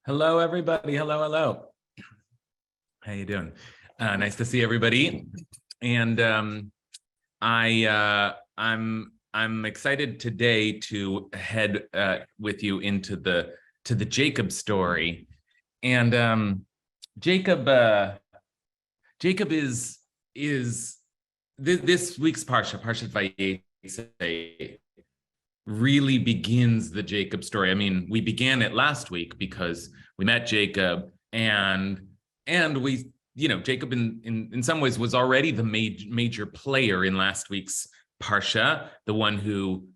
Hello, everybody. Hello, hello. How you doing? Nice to see everybody. And I'm excited today to head with you into the Jacob story. And Jacob is this week's Parsha, Parshat Vayeitzei, really begins the Jacob story. I mean, we began it last week because we met Jacob and we, Jacob in some ways was already the major player in last week's Parsha, the one who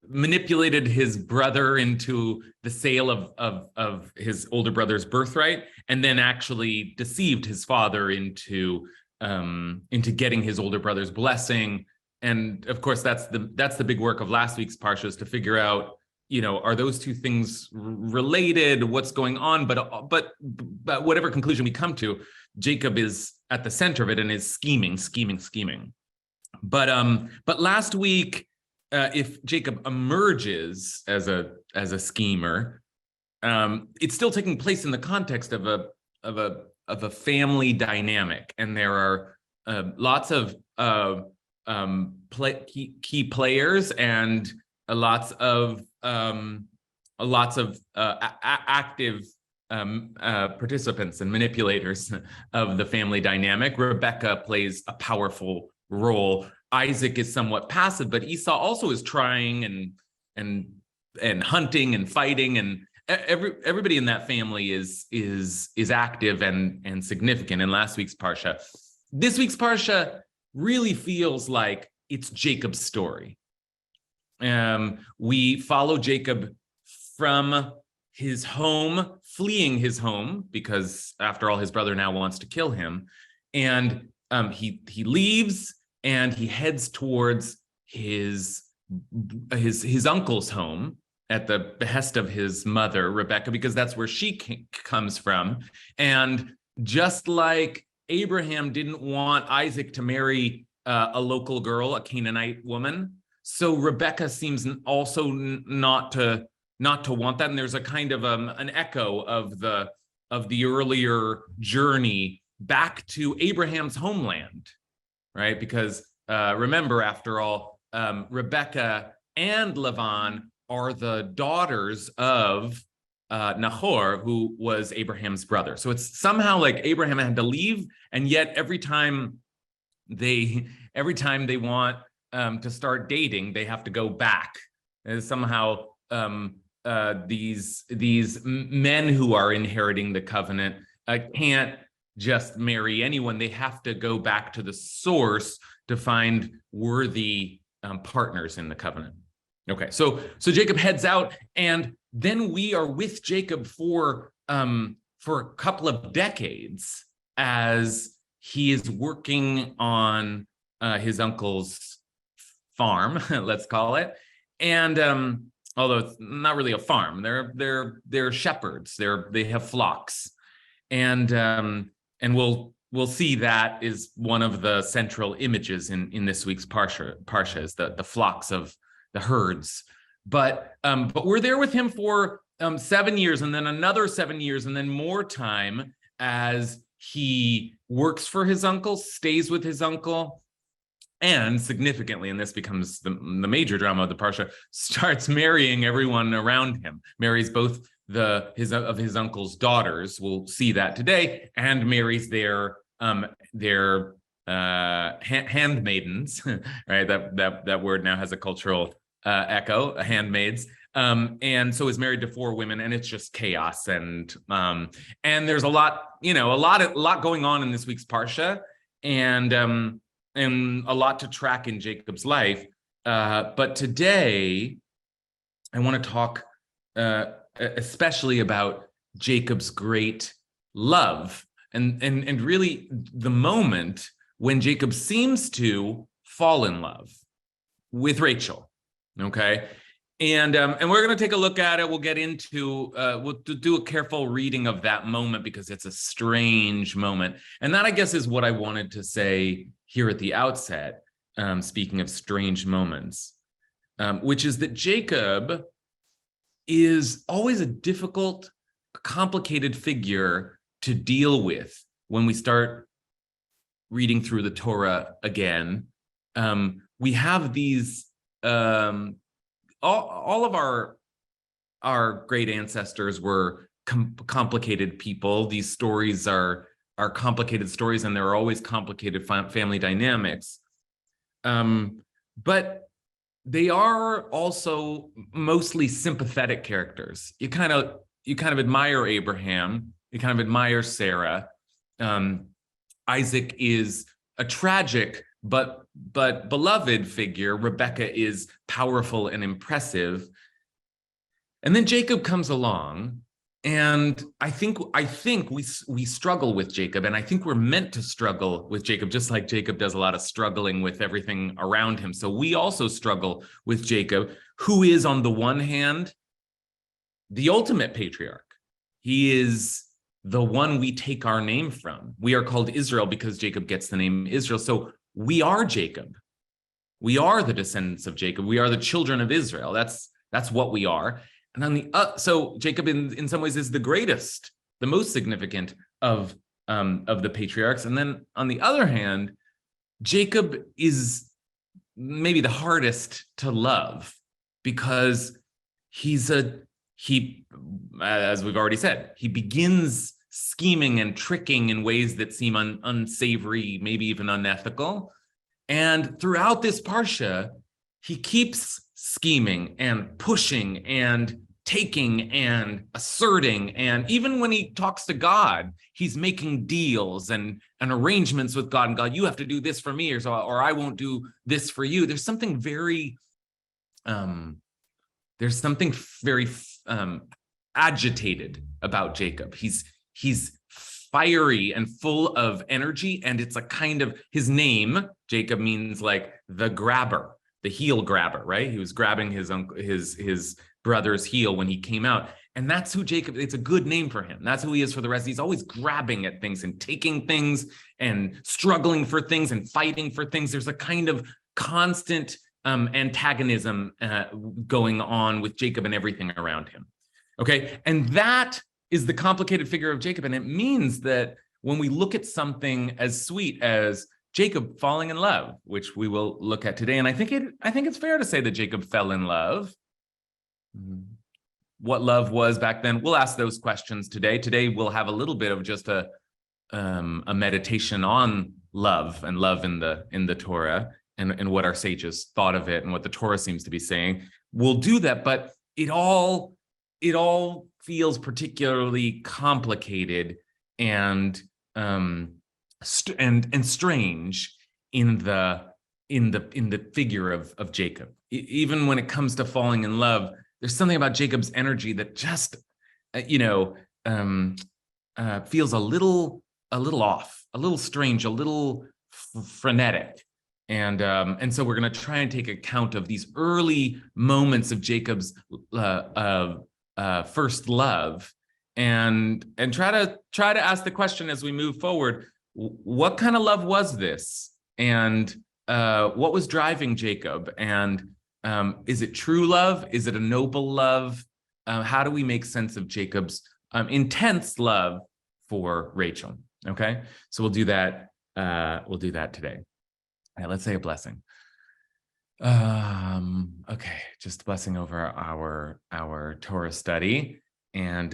manipulated his brother into the sale of his older brother's birthright, and then actually deceived his father into getting his older brother's blessing. And of course, that's the big work of last week's Parsha, is to figure out, are those two things related? What's going on? But whatever conclusion we come to, Jacob is at the center of it and is scheming. But last week, if Jacob emerges as a schemer, it's still taking place in the context of a family dynamic, and there are lots of key players and lots of active participants and manipulators of the family dynamic. Rebecca plays a powerful role. Isaac is somewhat passive, but Esau also is trying and hunting and fighting, and everybody in that family is active and significant in last week's Parsha. This week's Parsha really feels like it's Jacob's story. We follow Jacob from his home, fleeing his home, because after all, his brother now wants to kill him. And he leaves and he heads towards his uncle's home at the behest of his mother, Rebecca, because that's where she comes from. And just like Abraham didn't want Isaac to marry a local girl, a Canaanite woman, so Rebecca seems also not to want that. And there's a kind of an echo of the earlier journey back to Abraham's homeland, right? Because remember, after all, Rebecca and Lavan are the daughters of Nahor, who was Abraham's brother. So it's somehow like Abraham had to leave, and yet every time they want to start dating, they have to go back. And somehow these men who are inheriting the covenant can't just marry anyone. They have to go back to the source to find worthy partners in the covenant. Okay, so Jacob heads out, and then we are with Jacob for a couple of decades as he is working on his uncle's farm, let's call it. And although it's not really a farm, they're shepherds. They have flocks, and we'll see that is one of the central images in this week's Parsha is the flocks of the herds. But we're there with him for 7 years, and then another 7 years, and then more time as he works for his uncle, stays with his uncle, and significantly, and this becomes the major drama of the Parsha, starts marrying everyone around him. Marries both his uncle's daughters, we'll see that today, and marries their handmaidens, right? That word now has a cultural echo, handmaids. And so is married to 4 women, and it's just chaos. And there's a lot going on in this week's Parsha, and a lot to track in Jacob's life. But today, I want to talk especially about Jacob's great love, and really the moment when Jacob seems to fall in love with Rachel. Okay. And we're going to take a look at it. We'll get into, we'll do a careful reading of that moment because it's a strange moment. And that, I guess, is what I wanted to say here at the outset, speaking of strange moments, which is that Jacob is always a difficult, complicated figure to deal with when we start reading through the Torah again. We have these, all of our great ancestors were complicated people. These stories are complicated stories, and there are always complicated family dynamics. But they are also mostly sympathetic characters. You kind of admire Abraham. You kind of admire Sarah. Isaac is a tragic but beloved figure. Rebecca is powerful and impressive. And then Jacob comes along, and I think we struggle with Jacob, and I think we're meant to struggle with Jacob, just like Jacob does a lot of struggling with everything around him. So we also struggle with Jacob, who is, on the one hand, the ultimate patriarch. He is the one we take our name from. We are called Israel because Jacob gets the name Israel. So we are Jacob. We are the descendants of Jacob. We are the children of Israel. That's what we are. And on the so Jacob in some ways is the greatest, the most significant of the patriarchs. And then on the other hand, Jacob is maybe the hardest to love, because he, as we've already said, he begins scheming and tricking in ways that seem unsavory, maybe even unethical. And throughout this Parsha, he keeps scheming and pushing and taking and asserting. And even when he talks to God, he's making deals and arrangements with God. And God, you have to do this for me, or I won't do this for you. There's something very agitated about Jacob. He's fiery and full of energy, and it's a kind of, his name, Jacob, means like the grabber, the heel grabber, right? He was grabbing his brother's heel when he came out. And that's who Jacob, it's a good name for him. That's who he is for the rest. He's always grabbing at things and taking things and struggling for things and fighting for things. There's a kind of constant antagonism going on with Jacob and everything around him. Okay, and that is the complicated figure of Jacob. And it means that when we look at something as sweet as Jacob falling in love, which we will look at today, and I think it's fair to say that Jacob fell in love. What love was back then, we'll ask those questions today. Today we'll have a little bit of just a meditation on love and love in the Torah, and what our sages thought of it and what the Torah seems to be saying. We'll do that, but it all feels particularly complicated and strange in the figure of Jacob. Even when it comes to falling in love, there's something about Jacob's energy that just feels a little off, a little strange, a little frenetic. And so we're going to try and take account of these early moments of Jacob's first love, and try to ask the question as we move forward: what kind of love was this, and what was driving Jacob, and is it true love? Is it a noble love? How do we make sense of Jacob's intense love for Rachel? Okay, so we'll do that. We'll do that today. All right, let's say a blessing. Okay, just blessing over our Torah study, and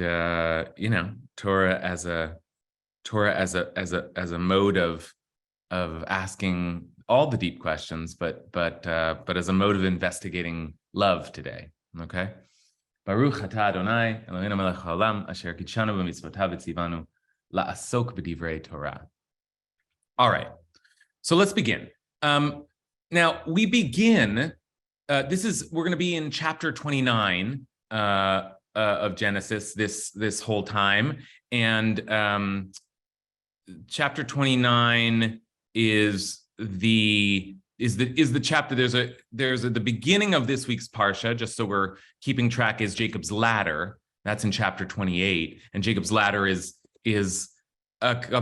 Torah as a mode of asking all the deep questions, but as a mode of investigating love today. Okay. Baruch atah Adonai Eloheinu melech haolam asher kitshanu b'mitzvotav v'tzivanu la'asok b'divrei Torah. All right, so let's begin. Now we begin. We're going to be in chapter 29 of Genesis this whole time, and chapter 29 is the chapter. There's the beginning of this week's Parsha, just so we're keeping track, is Jacob's ladder. That's in chapter 28, and Jacob's ladder is an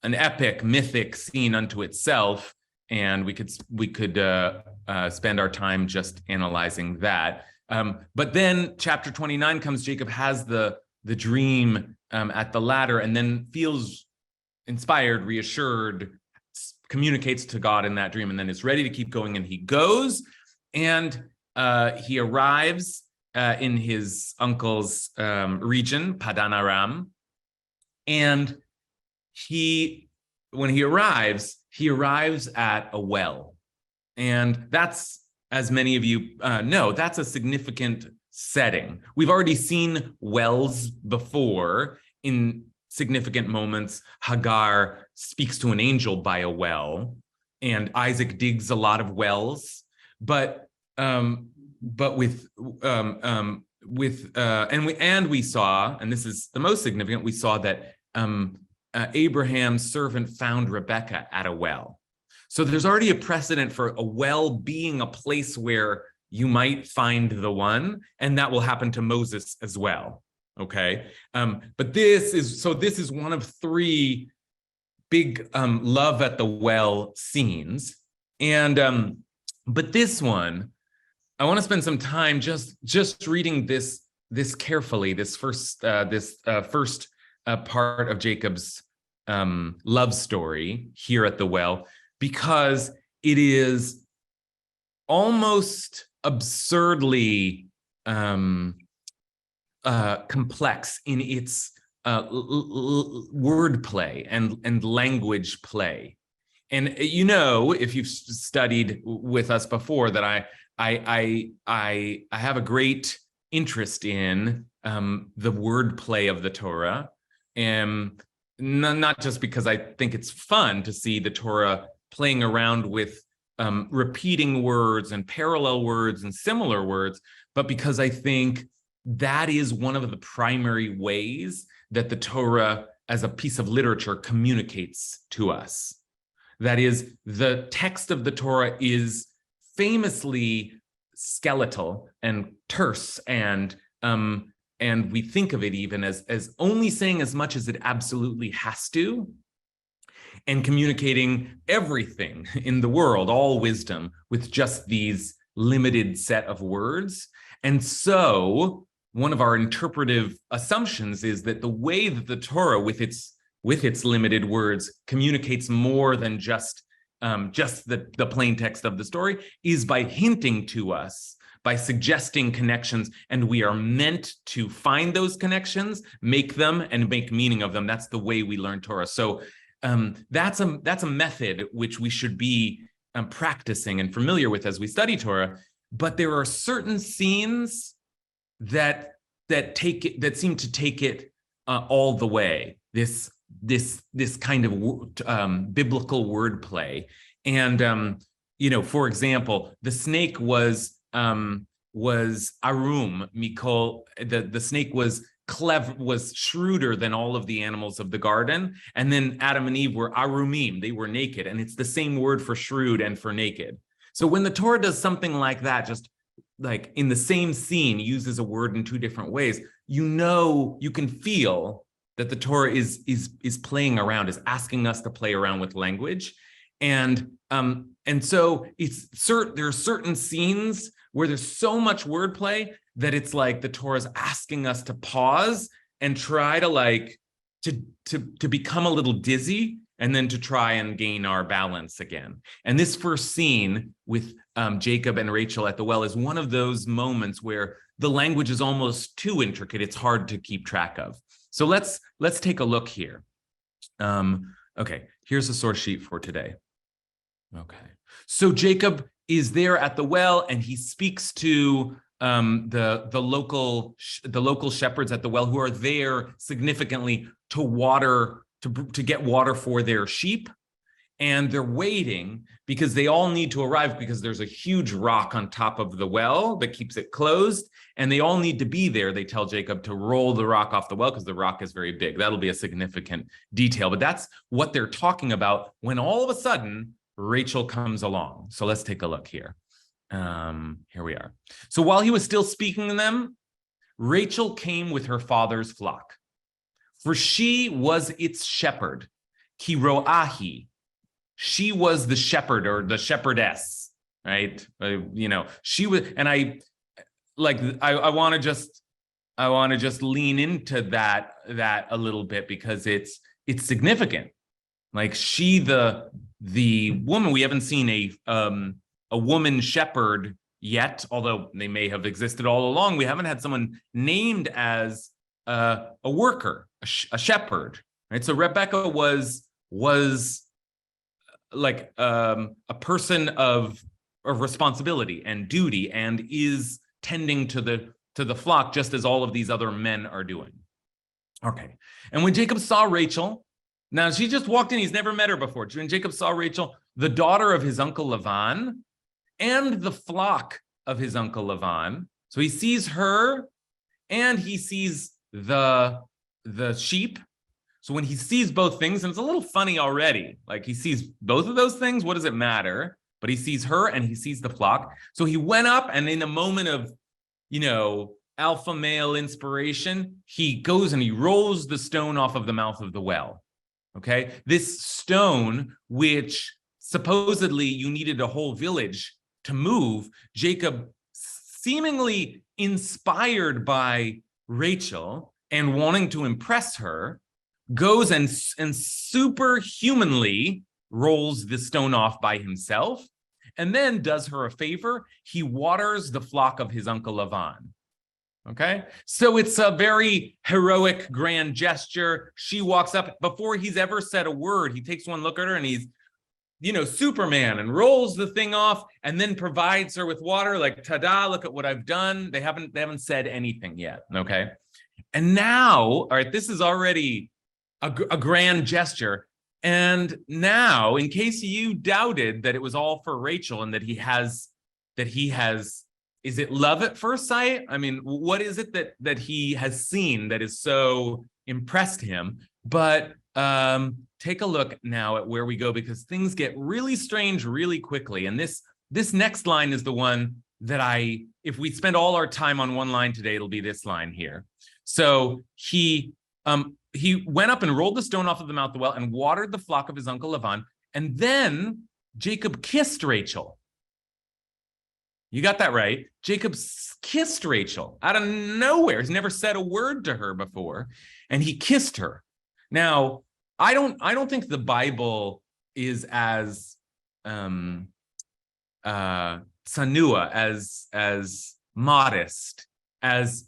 epic, mythic scene unto itself, and we could spend our time just analyzing that. But then chapter 29 comes, Jacob has the dream at the ladder, and then feels inspired, reassured, communicates to God in that dream, and then is ready to keep going. And he goes, and he arrives in his uncle's region, Padan Aram. And when he arrives at a well. And that's, as many of you know, that's a significant setting. We've already seen wells before in significant moments. Hagar speaks to an angel by a well, and Isaac digs a lot of wells. But we saw, and this is the most significant, we saw that Abraham's servant found Rebekah at a well. So there's already a precedent for a well being a place where you might find the one, and that will happen to Moses as well. Okay, but this is one of three big love at the well scenes, and but this one, I want to spend some time just reading this carefully. This first part of Jacob's love story here at the well, because it is almost absurdly complex in its wordplay and language play. And you know, if you've studied with us before, that I have a great interest in the wordplay of the Torah, and not just because I think it's fun to see the Torah playing around with repeating words and parallel words and similar words, but because I think that is one of the primary ways that the Torah as a piece of literature communicates to us. That is, the text of the Torah is famously skeletal and terse, and we think of it even as only saying as much as it absolutely has to, and communicating everything in the world, all wisdom, with just these limited set of words. And so one of our interpretive assumptions is that the way that the Torah, with its limited words, communicates more than just the plain text of the story, is by hinting to us, by suggesting connections, and we are meant to find those connections, make them, and make meaning of them. That's the way we learn Torah. So that's a method which we should be practicing and familiar with as we study Torah. But there are certain scenes that seem to take it all the way. This kind of biblical wordplay, and for example, the snake was arum mikol. The snake was clever, was shrewder than all of the animals of the garden, and then Adam and Eve were arumim. They were naked, and it's the same word for shrewd and for naked. So when the Torah does something like that, just like in the same scene, uses a word in two different ways, you can feel that the Torah is playing around, is asking us to play around with language, and so there are certain scenes where there's so much wordplay that it's like the Torah is asking us to pause and try to become a little dizzy, and then to try and gain our balance again. And this first scene with Jacob and Rachel at the well is one of those moments where the language is almost too intricate. It's hard to keep track of. So let's take a look here. Okay, here's the source sheet for today. Okay, so Jacob is there at the well, and he speaks to the local shepherds at the well, who are there significantly to water, to get water for their sheep. And they're waiting because they all need to arrive, because there's a huge rock on top of the well that keeps it closed, and they all need to be there. They tell Jacob to roll the rock off the well because the rock is very big. That'll be a significant detail, but that's what they're talking about when all of a sudden Rachel comes along. So let's take a look here. Here we are. So while he was still speaking to them, Rachel came with her father's flock, for she was its shepherd. Kiroahi. She was the shepherd, or the shepherdess, right? She was, and I want to just lean into that a little bit because it's significant. Like she, the woman, we haven't seen a woman shepherd yet, although they may have existed all along. We haven't had someone named as a worker, a shepherd, right? So Rebecca was like a person of responsibility and duty, and is tending to the flock just as all of these other men are doing. Okay, and when Jacob saw Rachel, now she just walked in, he's never met her before. When Jacob saw Rachel, the daughter of his uncle Lavan, and the flock of his uncle Lavan, so he sees her and he sees the sheep. So when he sees both things, and it's a little funny already, like he sees both of those things, what does it matter? But he sees her and he sees the flock. So he went up, and in a moment of, alpha male inspiration, he goes and he rolls the stone off of the mouth of the well. Okay, this stone, which supposedly you needed a whole village to move, Jacob, seemingly inspired by Rachel and wanting to impress her, goes and superhumanly rolls the stone off by himself, and then does her a favor. He waters the flock of his uncle Lavan. Okay, so it's a very heroic, grand gesture. She walks up, before he's ever said a word, he takes one look at her and he's, Superman, and rolls the thing off, and then provides her with water, like, ta-da, look at what I've done. They haven't said anything yet. Okay, and now, all right, this is already a grand gesture. And now, in case you doubted that it was all for Rachel and that he has, is it love at first sight? I mean, what is it that he has seen that is so impressed him? But take a look now at where we go, because things get really strange really quickly. And this next line is the one that if we spend all our time on one line today, it'll be this line here. So he went up and rolled the stone off of the mouth of the well and watered the flock of his uncle Lavan. And then Jacob kissed Rachel. You got that right. Jacob kissed Rachel out of nowhere. He's never said a word to her before, and he kissed her. Now, I don't think the Bible is as tsanua, as modest as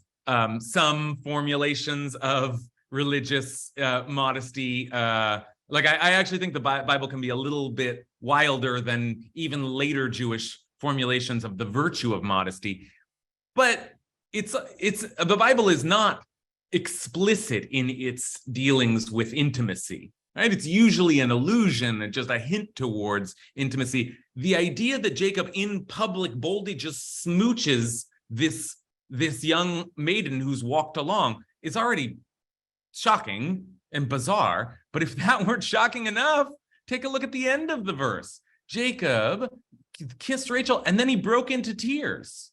some formulations of religious modesty. Like I actually think the Bible can be a little bit wilder than even later Jewish formulations of the virtue of modesty. But it's the Bible is not explicit in its dealings with intimacy, right? It's usually an allusion and just a hint towards intimacy. The idea that Jacob in public boldly just smooches this young maiden who's walked along is already shocking and bizarre. But if that weren't shocking enough, take a look at the end of the verse. Jacob kissed Rachel, and then he broke into tears.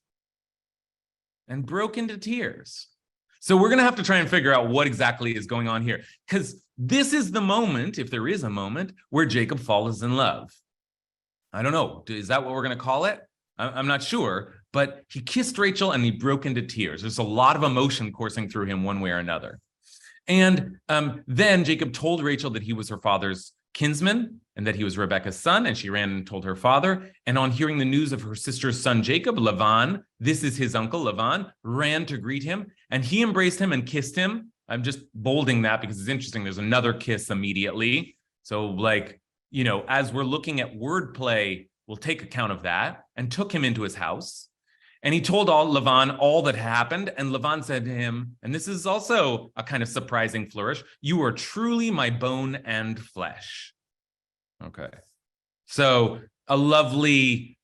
So we're going to have to try and figure out what exactly is going on here, because this is the moment, if there is a moment, where Jacob falls in love. I don't know. Is that what we're going to call it? I'm not sure, but he kissed Rachel and he broke into tears. There's a lot of emotion coursing through him one way or another. And then Jacob told Rachel that he was her father's kinsman and that he was Rebekah's son, and she ran and told her father. And on hearing the news of her sister's son Jacob, Lavan, this is his uncle Lavan, ran to greet him, and he embraced him and kissed him. I'm just bolding that because it's interesting. There's another kiss immediately. So as we're looking at wordplay, we'll take account of that, and took him into his house. And he told Lavan all that happened. And Lavan said to him, and this is also a kind of surprising flourish, "You are truly my bone and flesh." Okay. So a lovely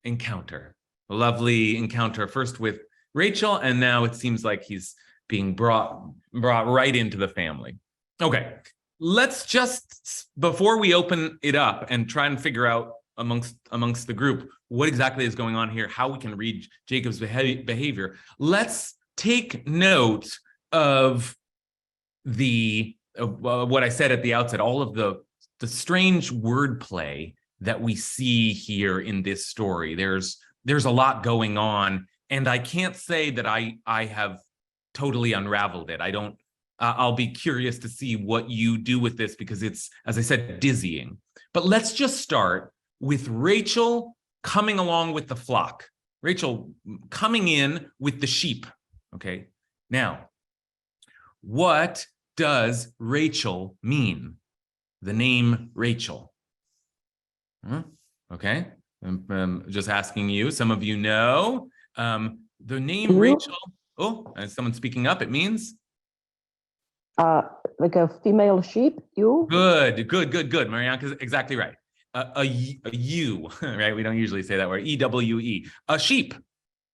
encounter first with Rachel, and now it seems like he's being brought right into the family. Okay. Let's just, before we open it up and try and figure out amongst the group what exactly is going on here, how we can read Jacob's behavior, let's take note of what I said at the outset, all of the strange wordplay that we see here in this story. There's a lot going on And I can't say that I have totally unraveled it. I don't, I'll be curious to see what you do with this because it's, as I said, dizzying. But let's just start with Rachel coming along with the flock. Rachel coming in with the sheep, okay? Now, what does Rachel mean? The name Rachel. Okay, I'm just asking you. Some of you know. The name Rachel, someone's speaking up, it means? Like a female sheep, ewe? Good, Marianne's exactly right. A ewe, right? We don't usually say that word, E-W-E. A sheep.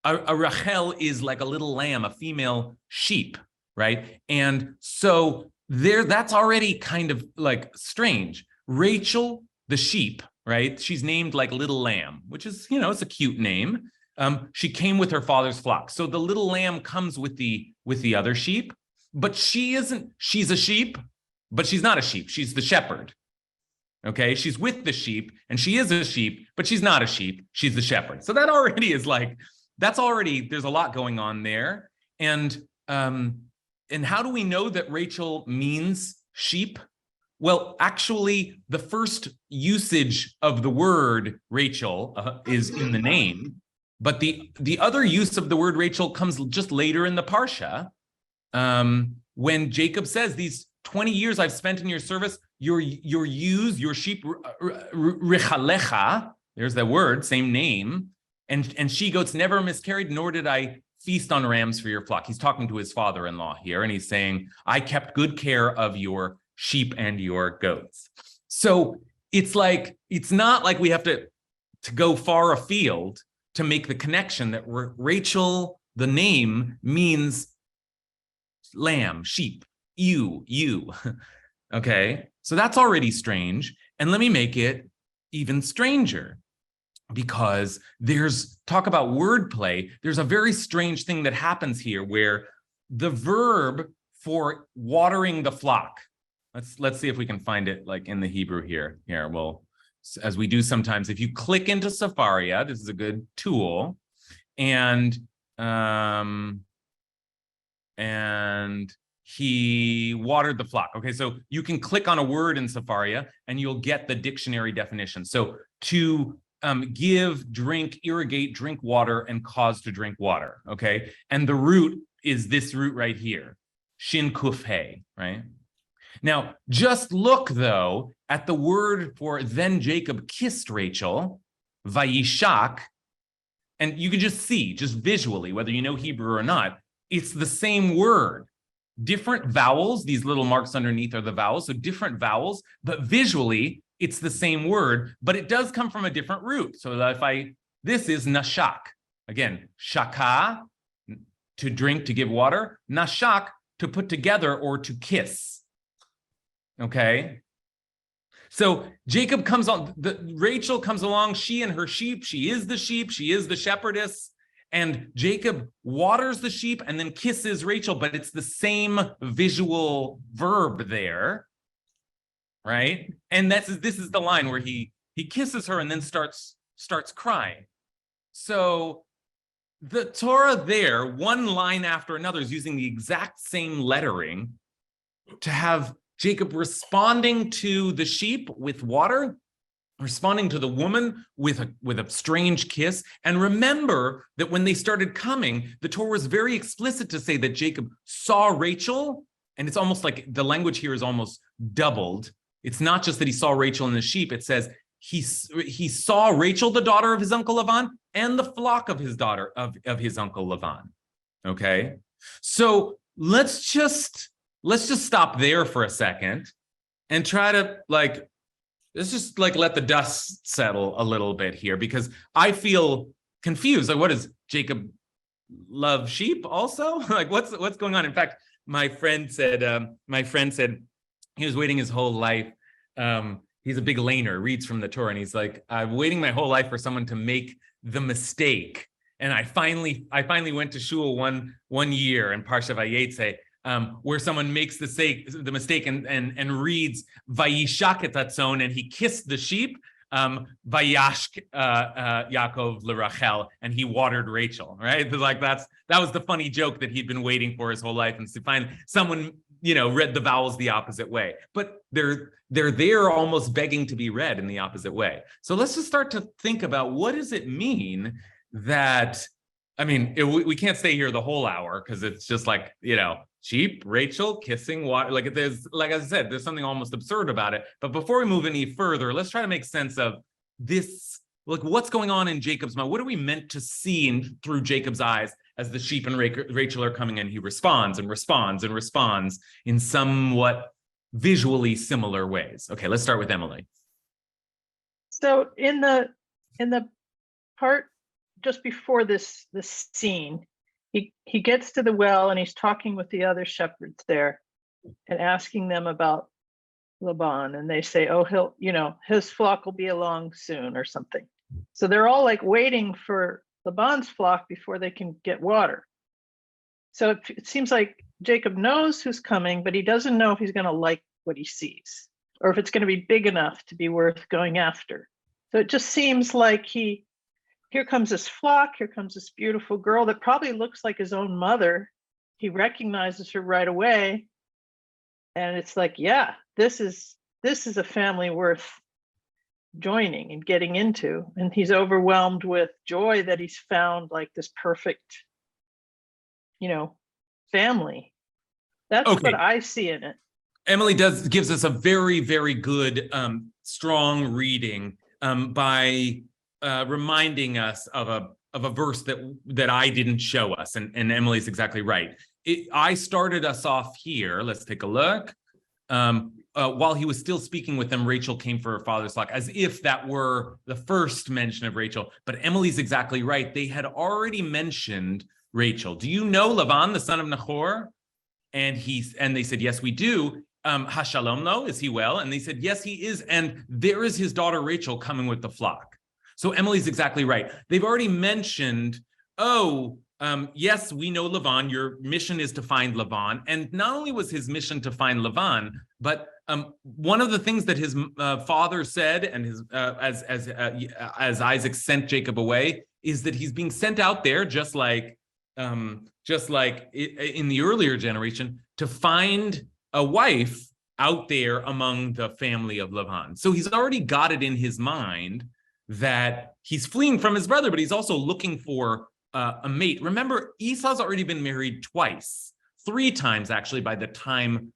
A Rachel is like a little lamb, a female sheep, right? And so that's already kind of like strange. Rachel, the sheep, right? She's named like Little Lamb, which is, it's a cute name. She came with her father's flock. So the little lamb comes with the other sheep, but she's a sheep, but she's not a sheep. She's the shepherd. Okay, she's with the sheep and she is a sheep, but she's not a sheep. She's the shepherd. So that already is like, there's a lot going on there. And how do we know that Rachel means sheep? Well, actually, the first usage of the word Rachel is in the name, but the other use of the word Rachel comes just later in the Parsha, when Jacob says, these 20 years I've spent in your service, your ewes, your sheep, richalecha, there's that word, same name, and she-goats never miscarried, nor did I feast on rams for your flock. He's talking to his father-in-law here, and he's saying, I kept good care of your sheep and your goats. So it's not like we have to go far afield to make the connection that Rachel, the name, means lamb, sheep, ewe. Okay, so that's already strange. And let me make it even stranger, because talk about wordplay. There's a very strange thing that happens here where the verb for watering the flock, let's see if we can find it like in the Hebrew here. Here, well, as we do sometimes, if you click into Sefaria, this is a good tool, and he watered the flock. Okay, so you can click on a word in Sefaria and you'll get the dictionary definition. So to give, drink, irrigate, drink water, and cause to drink water. Okay, and the root is this root right here, shin kuf he, right? Now, just look, though, at the word for then Jacob kissed Rachel, vayishak, and you can just see, just visually, whether you know Hebrew or not, it's the same word. Different vowels, these little marks underneath are the vowels, so different vowels, but visually, it's the same word, but it does come from a different root. So this is nashak. Again, shaka, to drink, to give water, nashak, to put together or to kiss. Okay, so Jacob comes on, Rachel comes along, she and her sheep, she is the shepherdess, and Jacob waters the sheep and then kisses Rachel, but it's the same visual verb there, right? And this is the line where he kisses her and then starts crying. So the Torah there, one line after another, is using the exact same lettering to have Jacob responding to the sheep with water, responding to the woman with a strange kiss. And remember that when they started coming, the Torah was very explicit to say that Jacob saw Rachel, and it's almost like the language here is almost doubled. It's not just that he saw Rachel and the sheep, it says he saw Rachel, the daughter of his uncle Lavan, and the flock of his daughter of his uncle Lavan. Okay, so let's just stop there for a second and try to let's just let the dust settle a little bit here, because I feel confused. Like, what does Jacob love sheep also? Like, what's going on? In fact, my friend said he was waiting his whole life. He's a big laner, reads from the Torah, and he's like, I'm waiting my whole life for someone to make the mistake. And I finally went to shul one year in Parsha Vayeitzei, where someone makes the mistake and reads Vayishak et hatzon, and he kissed the sheep. Vayashk Yaakov l'Rachel, and he watered Rachel, right? Like that was the funny joke that he'd been waiting for his whole life, and to find someone, read the vowels the opposite way. But they're there almost begging to be read in the opposite way. So let's just start to think about, what does it mean that, we can't stay here the whole hour, because it's just like, sheep, Rachel, kissing, water. Like I said, there's something almost absurd about it. But before we move any further, let's try to make sense of this, like what's going on in Jacob's mind. What are we meant to see through Jacob's eyes as the sheep and Rachel are coming in? He responds and responds and responds in somewhat visually similar ways. Okay, let's start with Emily. So in the part just before this scene, he gets to the well and he's talking with the other shepherds there and asking them about Laban, and they say, oh, his flock will be along soon or something. So they're all like waiting for Laban's flock before they can get water. So it seems like Jacob knows who's coming, but he doesn't know if he's going to like what he sees or if it's going to be big enough to be worth going after. So it just seems like here comes this flock, here comes this beautiful girl that probably looks like his own mother. He recognizes her right away. And it's like, yeah, this is a family worth joining and getting into. And he's overwhelmed with joy that he's found like this perfect, family. That's what I see in it. Emily gives us a very, very good, strong reading by reminding us of a verse that I didn't show us, and Emily's exactly right. I started us off here. Let's take a look. While he was still speaking with them, Rachel came for her father's flock, as if that were the first mention of Rachel. But Emily's exactly right. They had already mentioned Rachel. Do you know Lavan, the son of Nahor? And they said, yes, we do. Hashalom lo, is he well? And they said, yes, he is. And there is his daughter Rachel coming with the flock. So Emily's exactly right. They've already mentioned, yes, we know Lavan. Your mission is to find Lavan. And not only was his mission to find Lavan, but one of the things that his father said, and his as Isaac sent Jacob away, is that he's being sent out there, just like in the earlier generation, to find a wife out there among the family of Lavan. So he's already got it in his mind that he's fleeing from his brother, but he's also looking for a mate. Remember, Esau's already been married twice, 3 times actually, by the time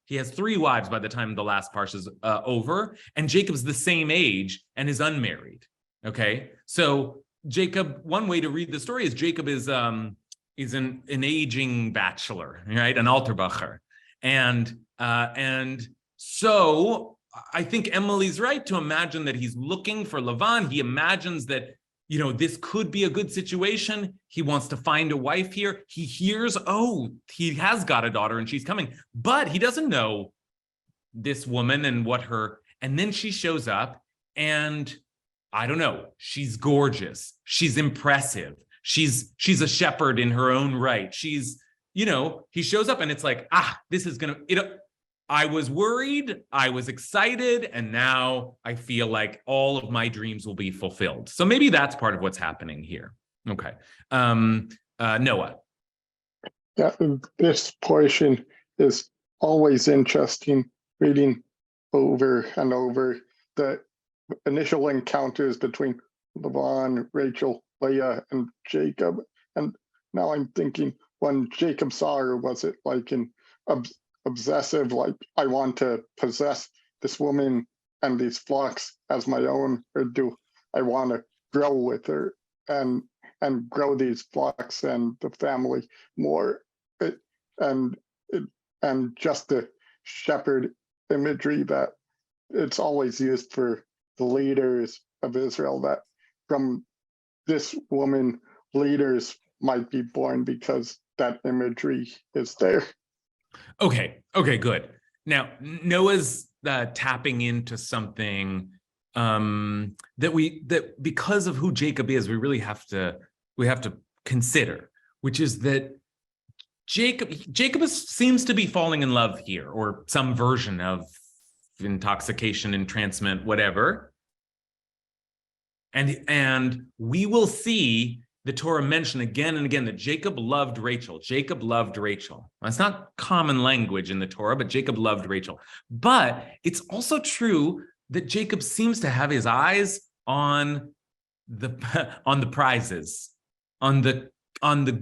he has 3 wives by the time the last Parsha is over, and Jacob's the same age and is unmarried. Okay, so Jacob, one way to read the story is Jacob is an aging bachelor, right, an Alterbacher, and so I think Emily's right to imagine that he's looking for Lavan. He imagines that, this could be a good situation. He wants to find a wife here. He hears, he has got a daughter and she's coming, but he doesn't know this woman and then she shows up, and I don't know, she's gorgeous. She's impressive. She's a shepherd in her own right. He shows up and it's like, this is I was worried, I was excited, and now I feel like all of my dreams will be fulfilled. So maybe that's part of what's happening here. Okay. Noah. Yeah, this portion is always interesting, reading over and over the initial encounters between Laban, Rachel, Leah, and Jacob. And now I'm thinking, when Jacob saw her, was it like an obsessive, like, I want to possess this woman and these flocks as my own, or do I want to grow with her and grow these flocks and the family more? And just the shepherd imagery that it's always used for the leaders of Israel, that from this woman leaders might be born, because that imagery is there. Okay, good. Now, Noah's tapping into something that because of who Jacob is, we really have to consider, which is that Jacob seems to be falling in love here, or some version of intoxication, entrancement, whatever. And we will see the Torah mention again and again that Jacob loved Rachel. Jacob loved Rachel. That's not common language in the Torah, but Jacob loved Rachel. But it's also true that Jacob seems to have his eyes on the prizes, on the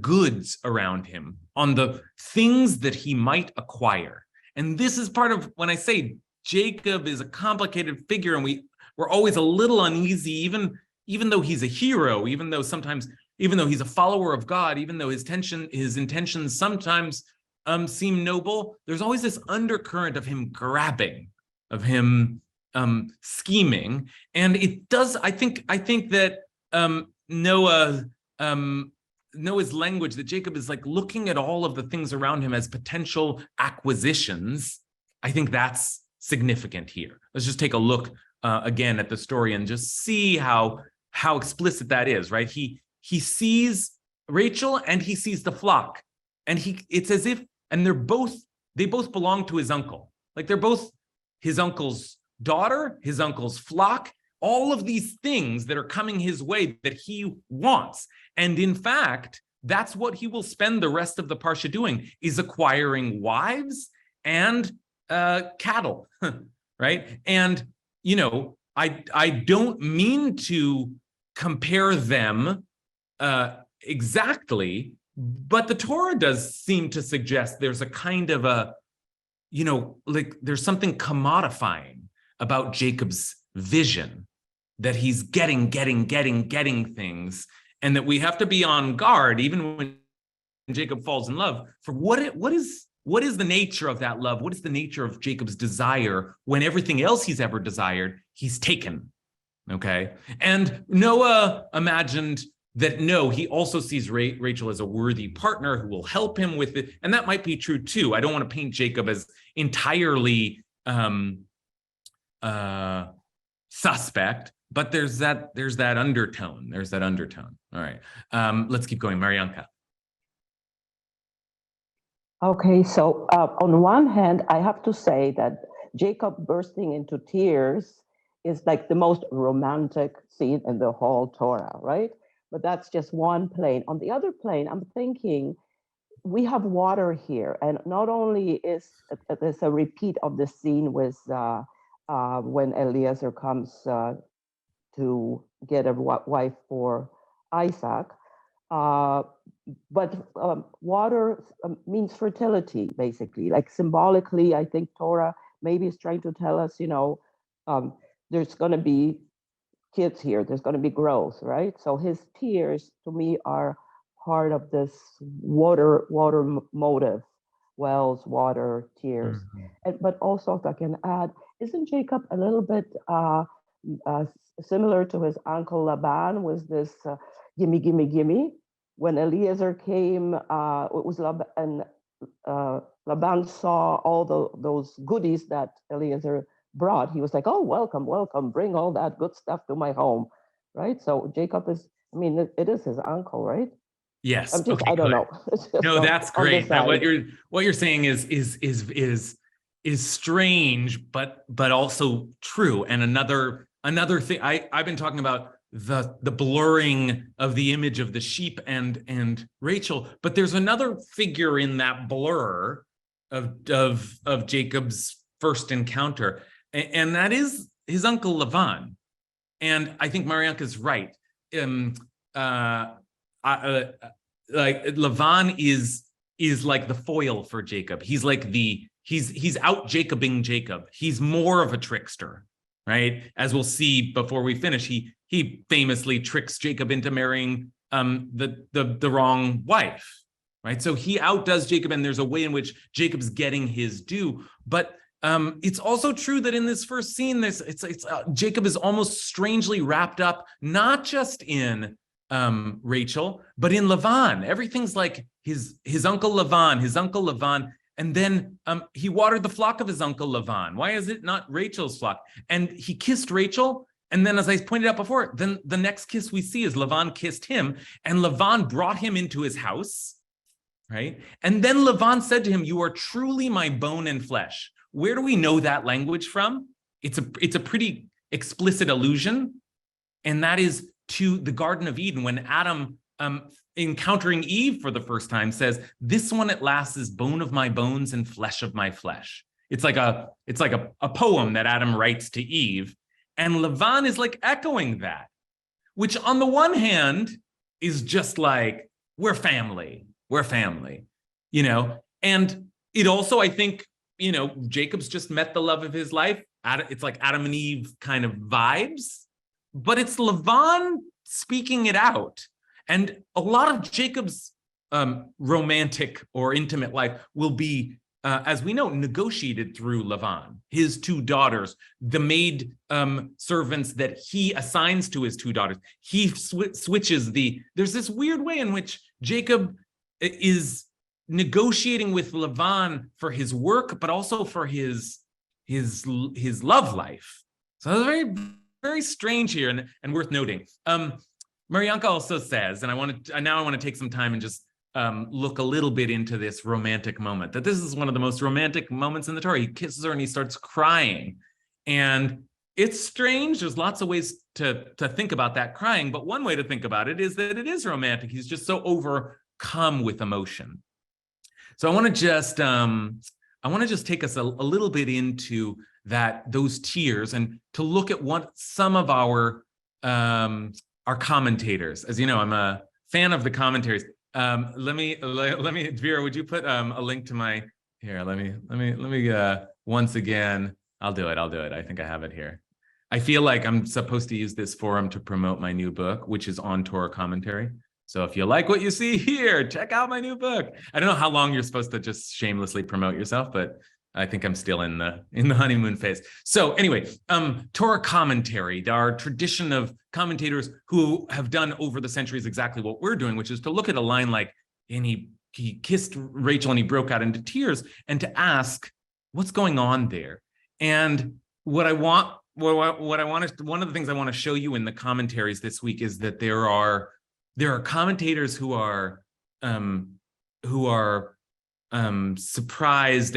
goods around him, on the things that he might acquire. And this is part of when I say Jacob is a complicated figure, and we're always a little uneasy, even though he's a hero, even though he's a follower of God, even though his intentions sometimes seem noble, there's always this undercurrent of him grabbing, of him scheming. And it does, I think that Noah's language, that Jacob is like looking at all of the things around him as potential acquisitions. I think that's significant here. Let's just take a look again at the story and just see how explicit that is, right? He sees Rachel and he sees the flock, and it's as if, and they both belong to his uncle. Like they're both his uncle's daughter, his uncle's flock, all of these things that are coming his way that he wants. And in fact, that's what he will spend the rest of the Parsha doing, is acquiring wives and cattle, right? And, I don't mean to compare them exactly, but the Torah does seem to suggest there's a kind of like there's something commodifying about Jacob's vision, that he's getting things, and that we have to be on guard even when Jacob falls in love for what is the nature of that love? What is the nature of Jacob's desire when everything else he's ever desired, he's taken? Okay. And Noah imagined that, no, he also sees Rachel as a worthy partner who will help him with it. And that might be true too. I don't want to paint Jacob as entirely suspect, but there's that undertone. There's that undertone. All right. Let's keep going. Marianka. Okay, so on one hand, I have to say that Jacob bursting into tears is like the most romantic scene in the whole Torah, right? But that's just one plane. On the other plane, I'm thinking we have water here, and not only is there's a repeat of the scene with when Eliezer comes to get a wife for Isaac, but water means fertility, basically. Like symbolically, I think Torah maybe is trying to tell us, there's going to be kids here, there's going to be growth, right? So his tears, to me, are part of this water motive, wells, water, tears. Mm-hmm. But also, if I can add, isn't Jacob a little bit similar to his uncle Laban with this gimme, gimme, gimme? When Eliezer came, it was Laban saw all those goodies that Eliezer brought. He was like, oh, welcome, welcome, bring all that good stuff to my home, right? So Jacob is, it is his uncle, right? Yes. Okay, I don't know. No, that's great. Now, what you're saying is strange, but also true. And another thing, I've been talking about the blurring of the image of the sheep and Rachel, but there's another figure in that blur of Jacob's first encounter, and that is his uncle Lavan. And I think Marianka is right. Like Lavan is like the foil for Jacob. He's like he's out Jacobing Jacob. He's more of a trickster, right? As we'll see before we finish, he famously tricks Jacob into marrying the wrong wife, right? So he outdoes Jacob, and there's a way in which Jacob's getting his due. But it's also true that in this first scene, Jacob is almost strangely wrapped up, not just in Rachel, but in Lavan. Everything's like his uncle Lavan, and then he watered the flock of his uncle Lavan. Why is it not Rachel's flock? And he kissed Rachel, and then, as I pointed out before, then the next kiss we see is Lavan kissed him, and Lavan brought him into his house, right? And then Lavan said to him, "You are truly my bone and flesh." Where do we know that language from? It's a pretty explicit allusion and that is to the Garden of Eden, when Adam, encountering Eve for the first time, says, "This one at last is bone of my bones and flesh of my flesh." It's like a poem that Adam writes to Eve, and Lavan is like echoing that, which on the one hand is just like, we're family, and it also, I think, Jacob's just met the love of his life. It's like Adam and Eve kind of vibes, but it's Lavan speaking it out. And a lot of Jacob's romantic or intimate life will be, as we know, negotiated through Lavan, his two daughters, the maid servants that he assigns to his two daughters. He switches there's this weird way in which Jacob is negotiating with Lavan for his work, but also for his love life. So it's very, very strange here and worth noting. Marianka also says, and I want to take some time and just look a little bit into this romantic moment, that this is one of the most romantic moments in the Torah. He kisses her and he starts crying. And it's strange. There's lots of ways to think about that crying, but one way to think about it is that it is romantic. He's just so overcome with emotion. So I want to just take us a little bit into those tears, and to look at what some of our commentators. As you know, I'm a fan of the commentaries. Let me, Vera, would you put a link to my, here, let me once again, I'll do it. I think I have it here. I feel like I'm supposed to use this forum to promote my new book, which is on Torah commentary. So if you like what you see here, check out my new book. I don't know how long you're supposed to just shamelessly promote yourself, but I think I'm still in the honeymoon phase. So anyway, Torah commentary, our tradition of commentators who have done over the centuries exactly what we're doing, which is to look at a line like, and he kissed Rachel and he broke out into tears, and to ask, what's going on there? And one of the things I want to show you in the commentaries this week is that there are commentators who are surprised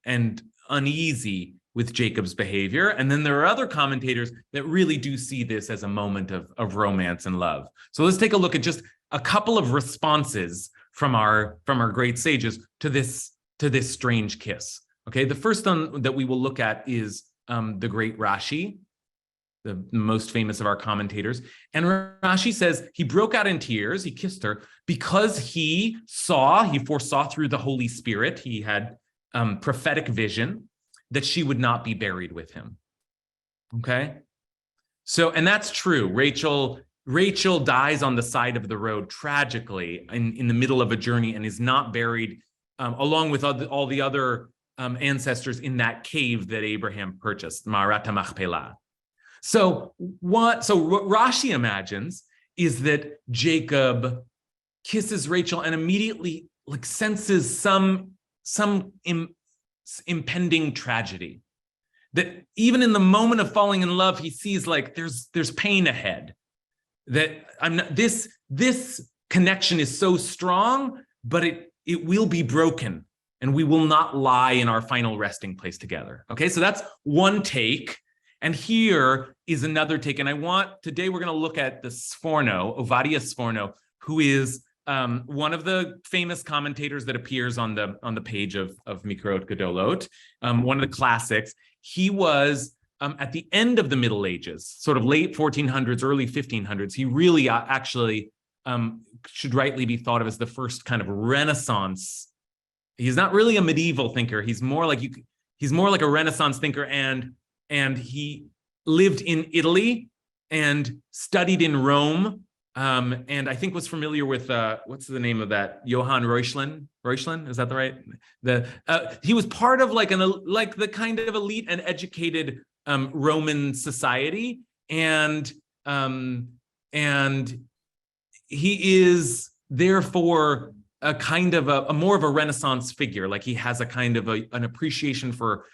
and uneasy with Jacob's behavior. And then there are other commentators that really do see this as a moment of romance and love. So let's take a look at just a couple of responses from our great sages to this strange kiss. Okay, the first one that we will look at is the great Rashi, the most famous of our commentators. And Rashi says he broke out in tears, he kissed her, because he foresaw through the Holy Spirit, he had prophetic vision that she would not be buried with him. Okay? So, and that's true. Rachel dies on the side of the road tragically in the middle of a journey, and is not buried along with all the other ancestors in that cave that Abraham purchased, Ma'arat HaMachpelah. So what Rashi imagines is that Jacob kisses Rachel and immediately senses some impending tragedy. That even in the moment of falling in love, he sees there's pain ahead. That this connection is so strong, but it will be broken, and we will not lie in our final resting place together. Okay, so that's one take. And here is another take. And today we're going to look at the Sforno, Ovadia Sforno, who is one of the famous commentators that appears on the page of Mikrot Gedolot, one of the classics. He was at the end of the Middle Ages, sort of late 1400s, early 1500s. He really actually should rightly be thought of as the first kind of Renaissance. He's not really a medieval thinker. He's more like a Renaissance thinker, and he lived in Italy and studied in Rome, and I think was familiar with what's the name of that? Johann Reuchlin? Reuchlin, is that the right? He was part of the kind of elite and educated Roman society, and he is therefore a kind of a more of a Renaissance figure. Like he has a kind of an appreciation for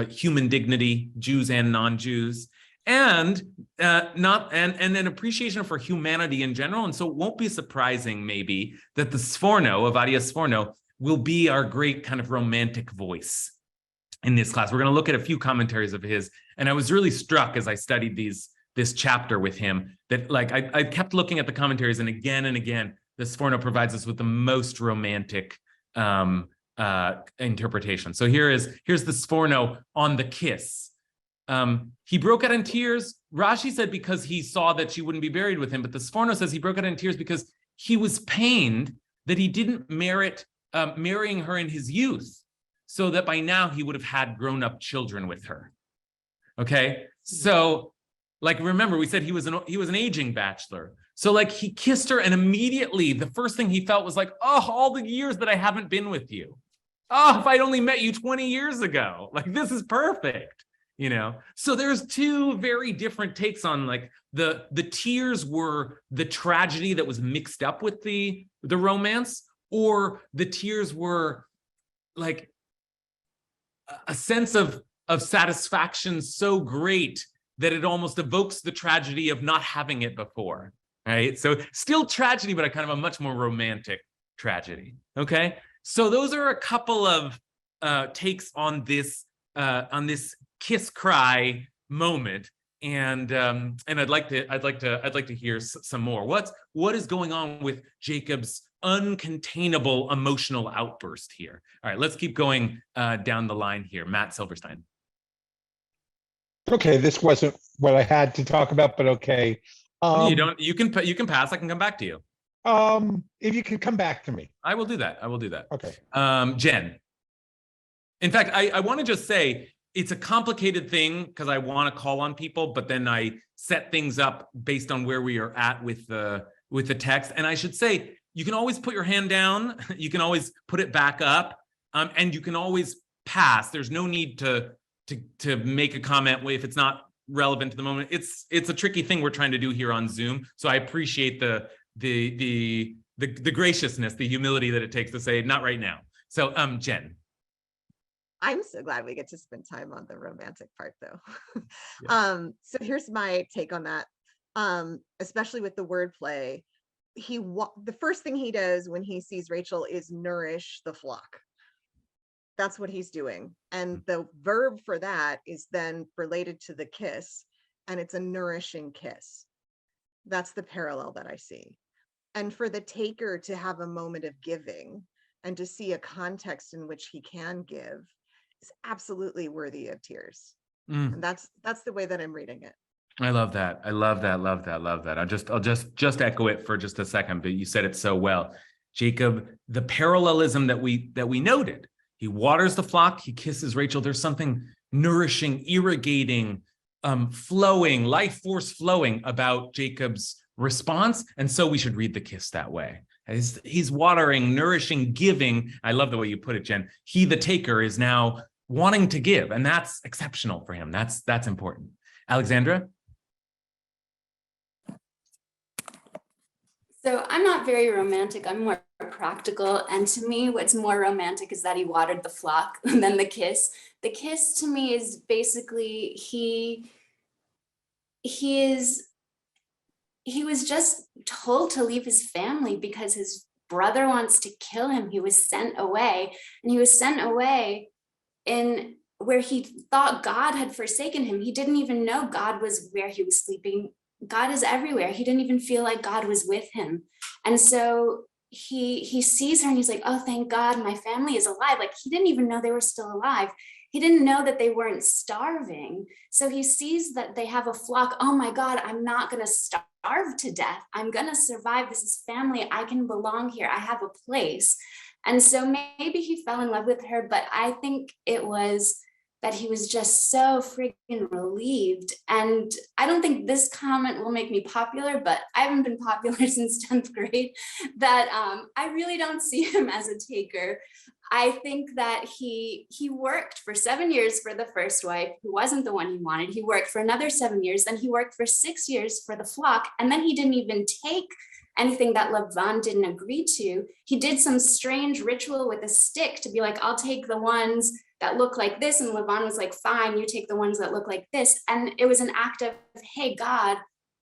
human dignity, Jews and non-Jews, and an appreciation for humanity in general. And so it won't be surprising maybe that the Sforno, Ovadia Sforno, will be our great kind of romantic voice in this class. We're going to look at a few commentaries of his, and I was really struck as I studied these this chapter with him that like I kept looking at the commentaries, and again, the Sforno provides us with the most romantic interpretation. So here's the Sforno on the kiss. He broke out in tears. Rashi said because he saw that she wouldn't be buried with him, but the Sforno says he broke out in tears because he was pained that he didn't merit marrying her in his youth, so that by now he would have had grown-up children with her. Okay, so like remember we said he was an aging bachelor. So like he kissed her, and immediately the first thing he felt was like, oh, all the years that I haven't been with you. Oh, if I'd only met you 20 years ago, like this is perfect. You know, so there's two very different takes on like the tears were the tragedy that was mixed up with the romance, or the tears were like a sense of satisfaction so great that it almost evokes the tragedy of not having it before, right? So still tragedy, but a kind of a much more romantic tragedy. Okay, so those are a couple of takes on this kiss cry moment, and I'd like to hear some more. What is going on with Jacob's uncontainable emotional outburst here? All right, let's keep going down the line here. Matt Silverstein. Okay, this wasn't what I had to talk about, but okay. You can pass. I can come back to you. If you can come back to me. I will do that. Okay. Jen. In fact, I want to just say it's a complicated thing because I want to call on people, but then I set things up based on where we are at with the text. And I should say, you can always put your hand down. You can always put it back up, and you can always pass. There's no need to make a comment if it's not relevant to the moment. It's a tricky thing we're trying to do here on Zoom. So I appreciate the graciousness, the humility that it takes to say not right now. So Jen. I'm so glad we get to spend time on the romantic part, though. Yeah. So here's my take on that, especially with the wordplay. The first thing he does when he sees Rachel is nourish the flock. That's what he's doing. And the verb for that is then related to the kiss, and it's a nourishing kiss. That's the parallel that I see. And for the taker to have a moment of giving and to see a context in which he can give is absolutely worthy of tears. And that's the way that I'm reading it. I love that. Love that. I'll just echo it for just a second, but you said it so well. Jacob, the parallelism that we noted. He waters the flock, he kisses Rachel. There's something nourishing, irrigating, flowing, life force flowing about Jacob's response. And so we should read the kiss that way. He's watering, nourishing, giving. I love the way you put it, Jen. He, the taker, is now wanting to give, and that's exceptional for him. That's important. Alexandra? So I'm not very romantic. I'm more practical. And to me, what's more romantic is that he watered the flock than the kiss. The kiss to me is basically he was just told to leave his family because his brother wants to kill him. He was sent away, and he was sent away in where he thought God had forsaken him. He didn't even know God was where he was sleeping. God is everywhere. He didn't even feel like God was with him. And so he sees her and he's like, oh, thank God my family is alive. Like he didn't even know they were still alive. He didn't know that they weren't starving. So he sees that they have a flock. Oh my God, I'm not going to starve to death. I'm going to survive. This is family. I can belong here. I have a place. And so maybe he fell in love with her, but I think it was that he was just so freaking relieved. And I don't think this comment will make me popular, but I haven't been popular since 10th grade, that I really don't see him as a taker. I think that he worked for 7 years for the first wife, who wasn't the one he wanted. He worked for another 7 years, then he worked for 6 years for the flock, and then he didn't even take anything that Lavan didn't agree to. He did some strange ritual with a stick to be like, I'll take the ones that look like this. And Lavan was like, fine, you take the ones that look like this. And it was an act of, hey, God,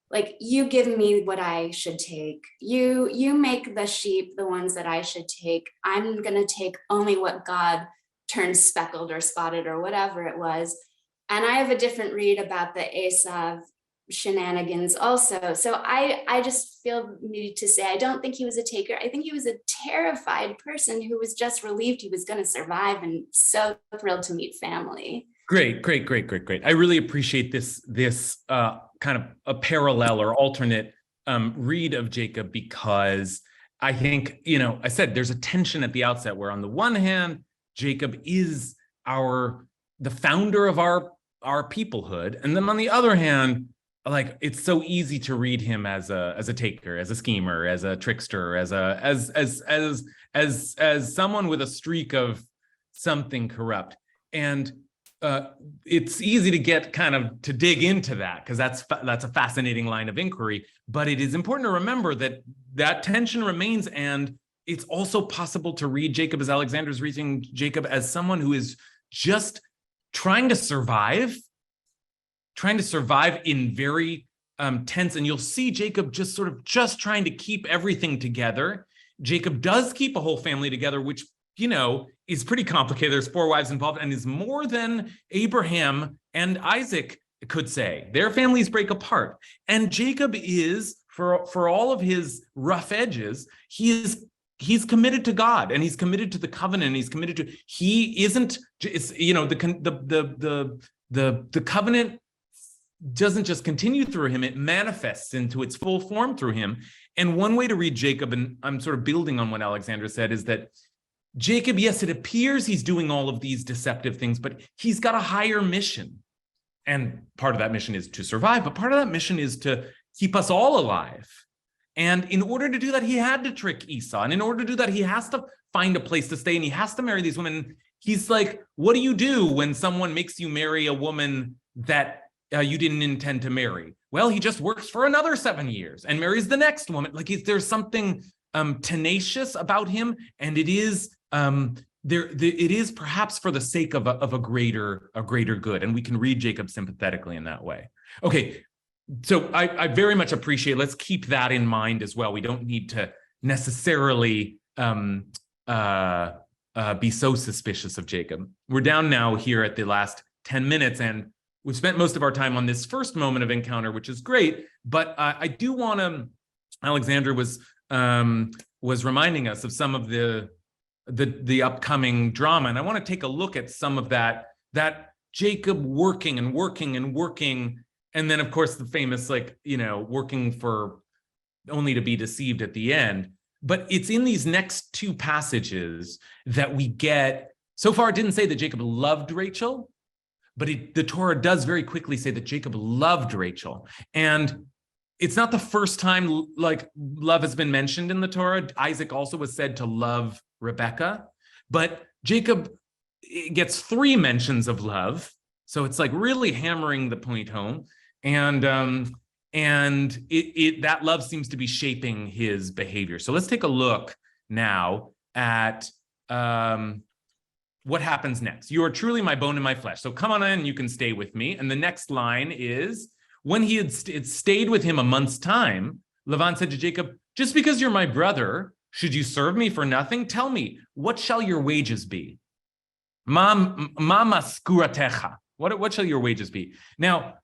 like you give me what I should take. You make the sheep the ones that I should take. I'm gonna take only what God turned speckled or spotted or whatever it was. And I have a different read about the Esav shenanigans also. So I just feel needed to say, I don't think he was a taker. I think he was a terrified person who was just relieved he was going to survive and so thrilled to meet family. Great. I really appreciate this kind of a parallel or alternate read of Jacob, because I think, I said there's a tension at the outset where on the one hand, Jacob is the founder of our peoplehood. And then on the other hand, like, it's so easy to read him as a taker, as a schemer, as a trickster, as someone with a streak of something corrupt. And it's easy to get to dig into that, because that's a fascinating line of inquiry. But it is important to remember that tension remains, and it's also possible to read Jacob as Alexander's reading Jacob as someone who is just trying to survive in very tense. And you'll see Jacob just trying to keep everything together. Jacob does keep a whole family together, which is pretty complicated. There's 4 wives involved, and is more than Abraham and Isaac could say. Their families break apart. And Jacob is, for all of his rough edges, he's committed to God, and he's committed to the covenant. He isn't, the covenant doesn't just continue through him, it manifests into its full form through him. And one way to read Jacob, and I'm sort of building on what Alexander said, is that Jacob, yes, it appears he's doing all of these deceptive things, but he's got a higher mission. And part of that mission is to survive, but part of that mission is to keep us all alive. And in order to do that, he had to trick Esau. And in order to do that, he has to find a place to stay, and he has to marry these women. He's like, what do you do when someone makes you marry a woman that you didn't intend to marry? Well, he just works for another 7 years and marries the next woman. Like, there's something tenacious about him, and it is it is perhaps for the sake of a greater good, and we can read Jacob sympathetically in that way. Okay, so I very much appreciate. Let's keep that in mind as well. We don't need to necessarily be so suspicious of Jacob. We're down now here at the last 10 minutes, and we've spent most of our time on this first moment of encounter, which is great. But I do want to. Alexander was reminding us of some of the upcoming drama, and I want to take a look at some of that Jacob working, and then of course the famous working for only to be deceived at the end. But it's in these next 2 passages that we get. So far, it didn't say that Jacob loved Rachel, but the Torah does very quickly say that Jacob loved Rachel. And it's not the first time love has been mentioned in the Torah. Isaac also was said to love Rebekah, but Jacob gets 3 mentions of love. So it's really hammering the point home. And that love seems to be shaping his behavior. So let's take a look now at what happens next. You are truly my bone and my flesh. So come on in, you can stay with me. And the next line is, when he had stayed with him a month's time, Lavan said to Jacob, just because you're my brother, should you serve me for nothing? Tell me, what shall your wages be? Ma maskuratecha. What shall your wages be? Now,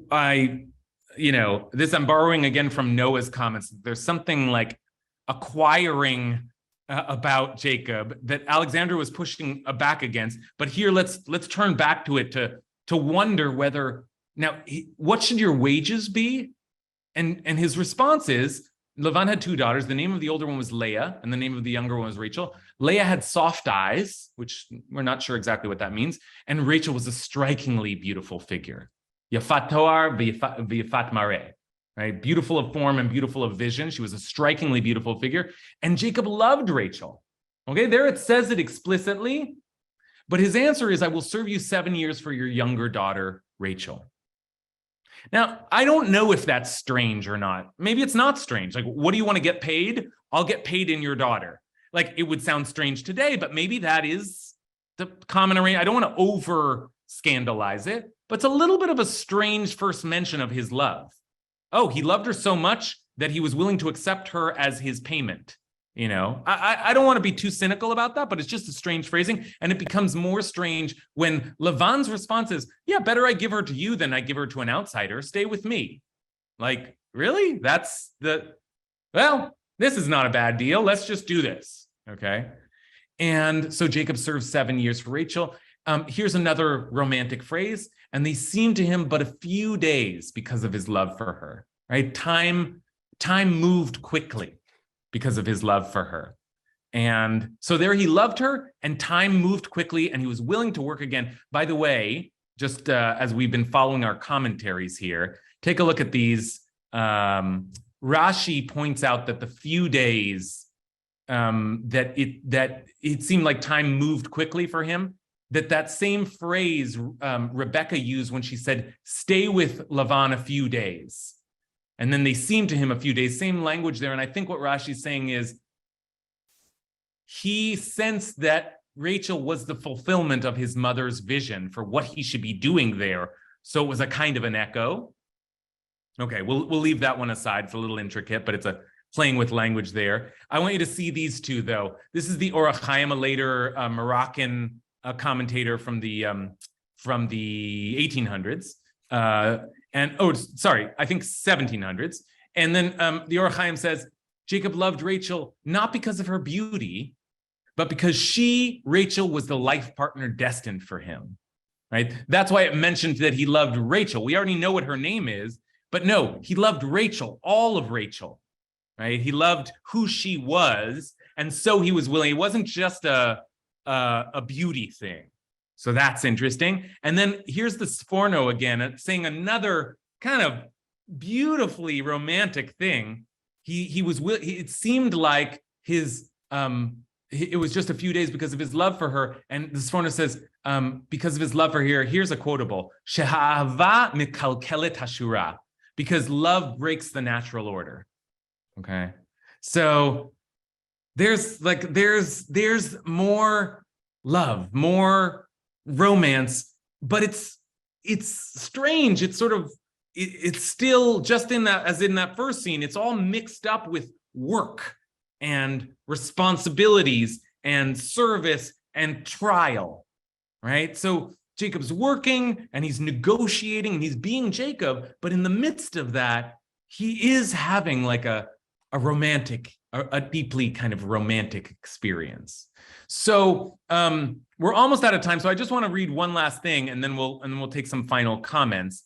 I'm borrowing again from Noah's comments. There's something like acquiring about Jacob that Alexander was pushing back against. But here, let's turn back to it to wonder whether, now, what should your wages be? And his response is, Lavan had 2 daughters. The name of the older one was Leah, and the name of the younger one was Rachel. Leah had soft eyes, which we're not sure exactly what that means. And Rachel was a strikingly beautiful figure. Yafat toar v'yafat mareh, right? Beautiful of form and beautiful of vision. She was a strikingly beautiful figure. And Jacob loved Rachel. Okay, there it says it explicitly. But his answer is, I will serve you 7 years for your younger daughter, Rachel. Now, I don't know if that's strange or not. Maybe it's not strange. What do you want to get paid? I'll get paid in your daughter. It would sound strange today, but maybe that is the common arrangement. I don't want to over scandalize it, but it's a little bit of a strange first mention of his love. Oh, he loved her so much that he was willing to accept her as his payment. You know, I don't want to be too cynical about that, but it's just a strange phrasing. And it becomes more strange when Lavan's response is, yeah, better I give her to you than I give her to an outsider. Stay with me. Like, really? Well, this is not a bad deal. Let's just do this. Okay. And so Jacob serves 7 years for Rachel. Here's another romantic phrase. And they seemed to him but a few days because of his love for her, right? Time moved quickly because of his love for her. And so there he loved her, and time moved quickly, and he was willing to work again. By the way, just as we've been following our commentaries here, take a look at these. Rashi points out that the few days that it seemed like time moved quickly for him, that same phrase Rebecca used when she said, stay with Lavan a few days. And then they seemed to him a few days, same language there. And I think what Rashi's saying is he sensed that Rachel was the fulfillment of his mother's vision for what he should be doing there. So it was a kind of an echo. Okay, we'll leave that one aside. It's a little intricate, but it's a playing with language there. I want you to see these two, though. This is the Orach Chaim, a later Moroccan commentator from the 1800s. I think 1700s. And then the Orach Chaim says, Jacob loved Rachel not because of her beauty, but because Rachel, was the life partner destined for him, right? That's why it mentioned that he loved Rachel. We already know what her name is, but no, he loved Rachel, all of Rachel, right? He loved who she was, and so he was willing. It wasn't just a beauty thing. So that's interesting. And then here's the Sforno again, saying another kind of beautifully romantic thing. It seemed like it was just a few days because of his love for her. And the Sforno says, because of his love for her, here's a quotable, Sheha'ava mikalkelet hashura, because love breaks the natural order. Okay. So there's more love, more romance, but it's strange. It's sort of, it's still just in that first scene, it's all mixed up with work and responsibilities and service and trial, right? So Jacob's working and he's negotiating and he's being Jacob, but in the midst of that, he is having like a deeply kind of romantic experience. So we're almost out of time. So I just want to read one last thing, and then we'll take some final comments,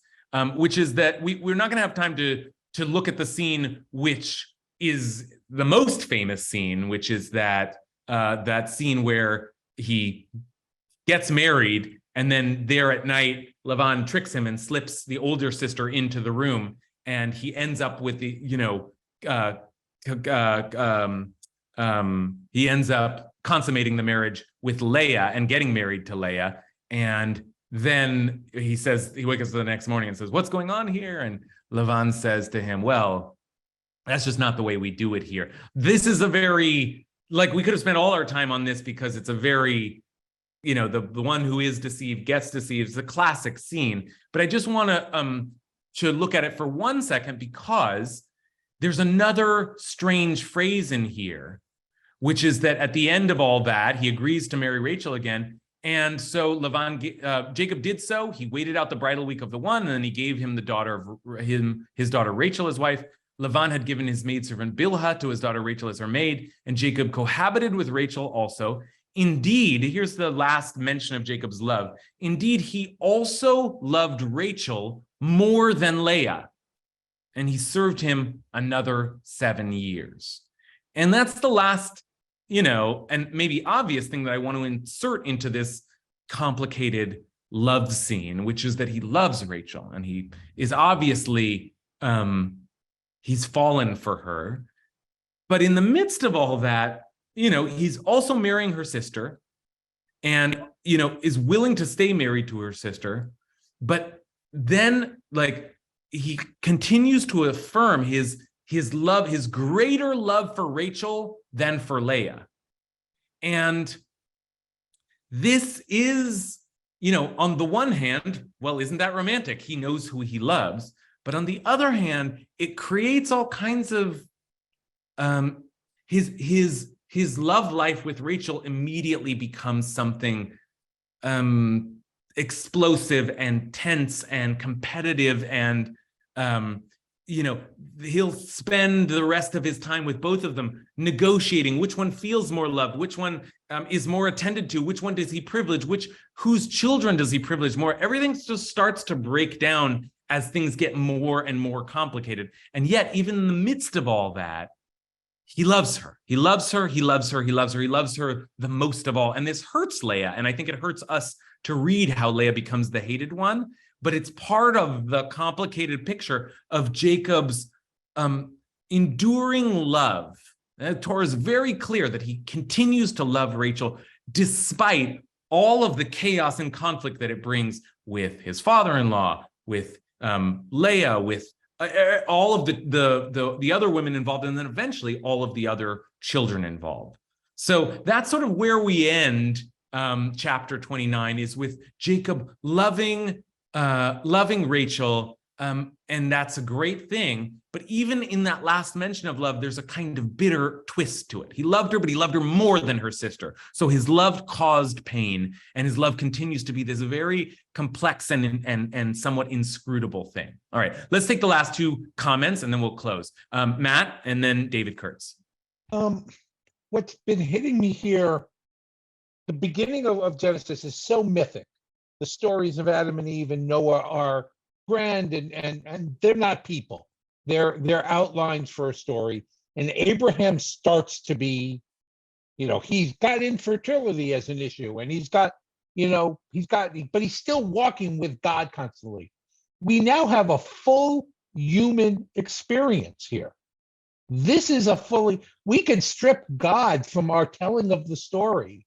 which is that we're not going to have time to look at the scene, which is the most famous scene, which is that scene where he gets married, and then there at night, Lavan tricks him and slips the older sister into the room, and he ends up with he ends up consummating the marriage with Leah and getting married to Leah. And then he wakes up the next morning and says, what's going on here? And Lavan says to him, well, that's just not the way we do it here. This is a very, like, we could have spent all our time on this because it's a very, the one who is deceived gets deceived. It's a classic scene. But I just want to look at it for 1 second, because there's another strange phrase in here, which is that at the end of all that, he agrees to marry Rachel again. And so Jacob did so. He waited out the bridal week of the one, and then he gave him his daughter Rachel as wife. Lavan had given his maidservant Bilhah to his daughter Rachel as her maid, and Jacob cohabited with Rachel also. Indeed, here's the last mention of Jacob's love. Indeed, he also loved Rachel more than Leah, and he served him another 7 years. And that's the last, and maybe obvious thing that I want to insert into this complicated love scene, which is that he loves Rachel, and he is obviously, he's fallen for her. But in the midst of all that, he's also marrying her sister, and, is willing to stay married to her sister. But then, he continues to affirm his love, his greater love for Rachel than for Leah. And this is, on the one hand, well, isn't that romantic? He knows who he loves. But on the other hand, it creates all kinds of his love life with Rachel immediately becomes something explosive and tense and competitive, and he'll spend the rest of his time with both of them negotiating which one feels more loved, which one is more attended to, which one does he privilege, whose children does he privilege more. Everything just starts to break down as things get more and more complicated. And yet, even in the midst of all that, he loves her. He loves her. He loves her. He loves her. He loves her the most of all. And this hurts Leah. And I think it hurts us to read how Leah becomes the hated one. But it's part of the complicated picture of Jacob's enduring love. The Torah is very clear that he continues to love Rachel despite all of the chaos and conflict that it brings with his father-in-law, with Leah, with all of the other women involved, and then eventually all of the other children involved. So that's sort of where we end chapter 29, is with Jacob loving Rachel, and that's a great thing. But even in that last mention of love, there's a kind of bitter twist to it. He loved her, but he loved her more than her sister. So his love caused pain, and his love continues to be this very complex and somewhat inscrutable thing. All right, let's take the last two comments, and then we'll close. Matt, and then David Kurtz. What's been hitting me here, the beginning of Genesis is so mythic. The stories of Adam and Eve and Noah are grand, and they're not people. They're outlines for a story. And Abraham starts to be, he's got infertility as an issue, and but he's still walking with God constantly. We now have a full human experience here. This is we can strip God from our telling of the story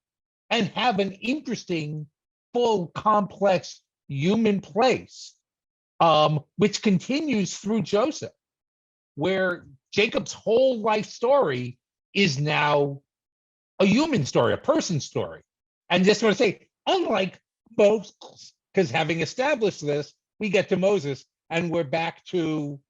and have an interesting, full, complex human place, which continues through Joseph, where Jacob's whole life story is now a human story, a person story. And just want to say, unlike Moses, because having established this, we get to Moses and we're back to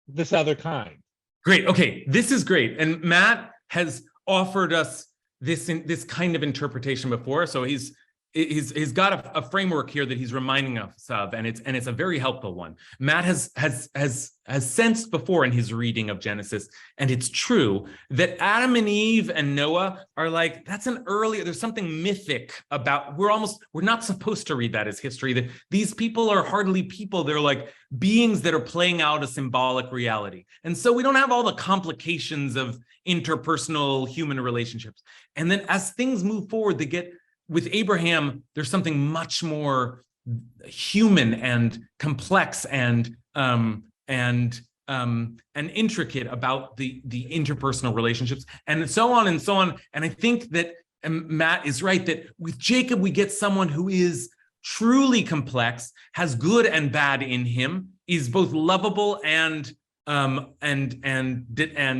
this other kind. Great. Okay, this is great. And Matt has offered us this kind of interpretation before, so he's got a framework here that he's reminding us of, and it's a very helpful one. Matt has sensed before in his reading of Genesis, and it's true, that Adam and Eve and Noah are like, there's something mythic about, we're not supposed to read that as history, that these people are hardly people, they're like beings that are playing out a symbolic reality. And so we don't have all the complications of interpersonal human relationships. And then as things move forward, with Abraham, there's something much more human and complex and intricate about the interpersonal relationships, and so on and so on. And I think that Matt is right, that with Jacob, we get someone who is truly complex, has good and bad in him, is both lovable and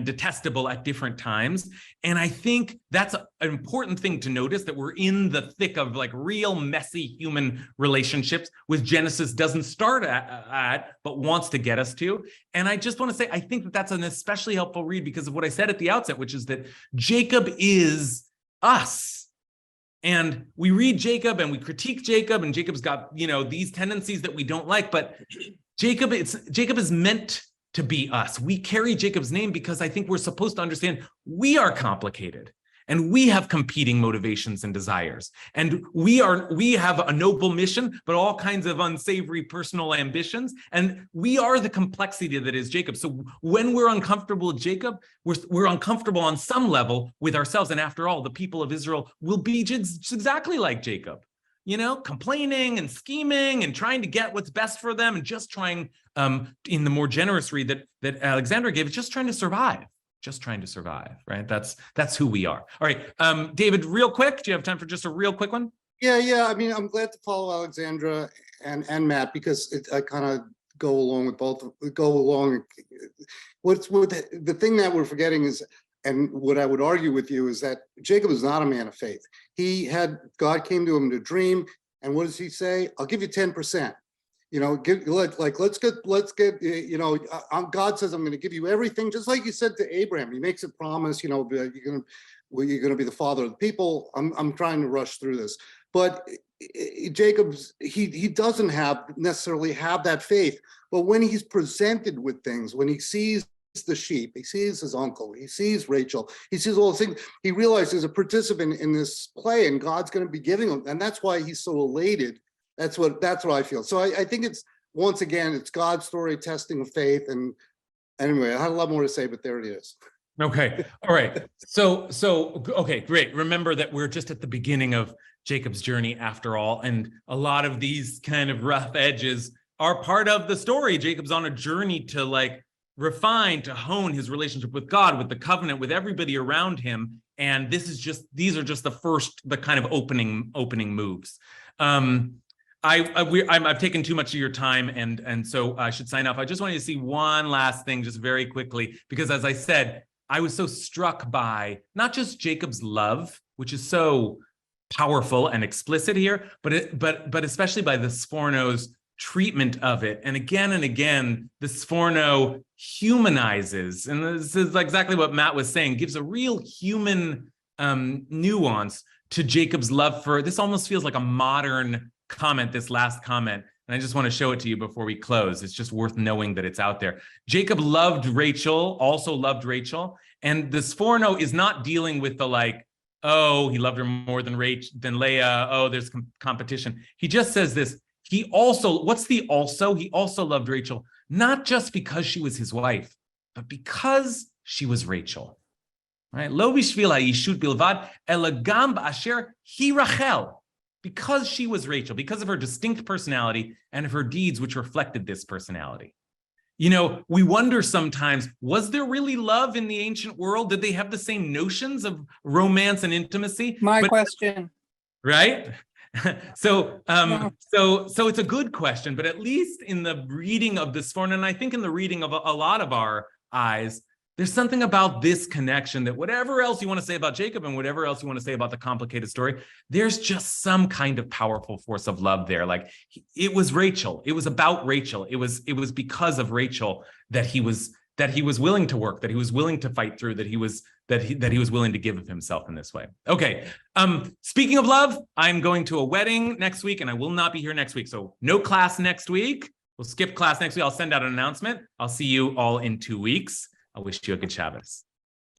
detestable at different times. And I think that's an important thing to notice, that we're in the thick of like real messy human relationships, which Genesis doesn't start at but wants to get us to. And I just want to say, I think that that's an especially helpful read because of what I said at the outset, which is that Jacob is us. And we read Jacob and we critique Jacob, and Jacob's got, these tendencies that we don't like, but Jacob is meant to be us. We carry Jacob's name because I think we're supposed to understand we are complicated, and we have competing motivations and desires, and we have a noble mission, but all kinds of unsavory personal ambitions, and we are the complexity that is Jacob. So when we're uncomfortable with Jacob, we're uncomfortable on some level with ourselves. And after all, the people of Israel will be exactly like Jacob, complaining and scheming and trying to get what's best for them, and just trying, in the more generous read that Alexandra gave, just trying to survive, right? That's who we are. All right, David, real quick, do you have time for just a real quick one? Yeah. I mean, I'm glad to follow Alexandra and Matt, because I kind of go along with both. What's the thing that we're forgetting is, and what I would argue with you is that Jacob is not a man of faith. God came to him in a dream, and what does he say? I'll give you 10%. You know, let's get, you know, God says, I'm going to give you everything, just like you said to Abraham. He makes a promise, you know, you're going to be the father of the people. I'm trying to rush through this, but Jacob's, he doesn't necessarily have that faith. But when he's presented with things, when he sees the sheep, he sees his uncle, he sees Rachel, he sees all those things, he realizes he's a participant in this play, and God's going to be giving him, and that's why he's so elated. That's what I feel. So I think it's, once again, it's God's story, testing of faith. And anyway, I had a lot more to say, but there it is. Okay. All right. So okay, great. Remember that we're just at the beginning of Jacob's journey after all. And a lot of these kind of rough edges are part of the story. Jacob's on a journey to like refine, to hone his relationship with God, with the covenant, with everybody around him. And these are just the kind of opening moves. I've taken too much of your time, and so I should sign off. I just wanted to see one last thing just very quickly, because as I said, I was so struck by not just Jacob's love, which is so powerful and explicit here, but especially by the Sforno's treatment of it. And again, the Sforno humanizes, and this is exactly what Matt was saying, gives a real human nuance to Jacob's love for, this almost feels like a modern comment, this last comment, and I just want to show it to you before we close. It's just worth knowing that it's out there. Jacob also loved Rachel, and the Sforno is not dealing with the like, oh, he loved her more than Leah, oh, there's competition. He just says this, he also loved Rachel, not just because she was his wife, but because she was Rachel. Right? Lo bishvil ha'ishut bilvad, ela gam ba'asher hi Rachel. Because she was Rachel, because of her distinct personality and of her deeds, which reflected this personality. You know, we wonder sometimes, was there really love in the ancient world? Did they have the same notions of romance and intimacy? Question. Right? So it's a good question, but at least in the reading of this Sforno, and I think in the reading of a lot of our eyes, there's something about this connection that whatever else you want to say about Jacob and whatever else you want to say about the complicated story, there's just some kind of powerful force of love there. Like it was Rachel. It was about Rachel. It was because of Rachel that he was willing to work, that he was willing to fight through, that he was willing to give of himself in this way. Okay. Speaking of love, I'm going to a wedding next week and I will not be here next week. So no class next week. We'll skip class next week. I'll send out an announcement. I'll see you all in 2 weeks. I wish you a good Shabbos.